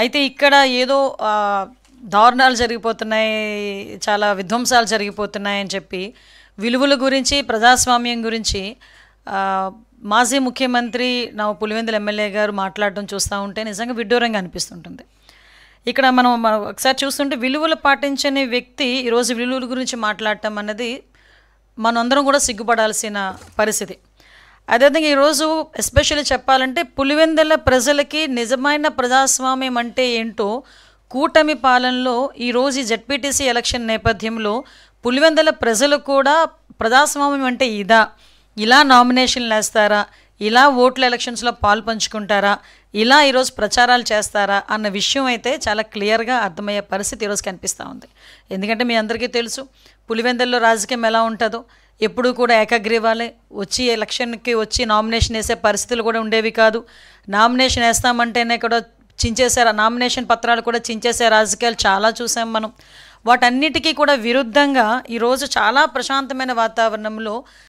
అయితే ఇక్కడ ఏదో దారుణాలు జరిగిపోతున్నాయి, చాలా విధ్వంసాలు జరిగిపోతున్నాయి అని చెప్పి విలువల గురించి, ప్రజాస్వామ్యం గురించి మాజీ ముఖ్యమంత్రి పులివెందుల ఎమ్మెల్యే గారు మాట్లాడడం చూస్తూ ఉంటే నిజంగా విడ్డూరంగా అనిపిస్తుంటుంది. ఇక్కడ మనం ఒకసారి చూస్తుంటే విలువలు పాటించని వ్యక్తి ఈరోజు విలువల గురించి మాట్లాడటం అన్నది మనందరం కూడా సిగ్గుపడాల్సిన పరిస్థితి. అదేవిధంగా ఈరోజు ఎస్పెషల్లీ చెప్పాలంటే పులివెందుల ప్రజలకి నిజమైన ప్రజాస్వామ్యం అంటే ఏంటో కూటమి పాలనలో ఈరోజు ఈ జెడ్పీటీసీ ఎలక్షన్ నేపథ్యంలో పులివెందుల ప్రజలు కూడా ప్రజాస్వామ్యం అంటే ఇలా నామినేషన్లు వేస్తారా, ఇలా ఓట్ల ఎలక్షన్స్లో పాలు పంచుకుంటారా, ఇలా ఈరోజు ప్రచారాలు చేస్తారా అన్న విషయం అయితే చాలా క్లియర్గా అర్థమయ్యే పరిస్థితి ఈరోజు కనిపిస్తూ ఉంది. ఎందుకంటే మీ అందరికీ తెలుసు పులివెందుల్లో రాజకీయం ఎలా ఉంటుందో. ఎప్పుడూ కూడా ఏకగ్రీవాలే, వచ్చి ఎలక్షన్కి వచ్చి నామినేషన్ వేసే పరిస్థితులు కూడా ఉండేవి కాదు. నామినేషన్ వేస్తామంటేనే కూడా చించేశారు, నామినేషన్ పత్రాలు కూడా చించేసే రాజకీయాలు చాలా చూసాం మనం. వాటన్నిటికీ కూడా విరుద్ధంగా ఈరోజు చాలా ప్రశాంతమైన వాతావరణంలో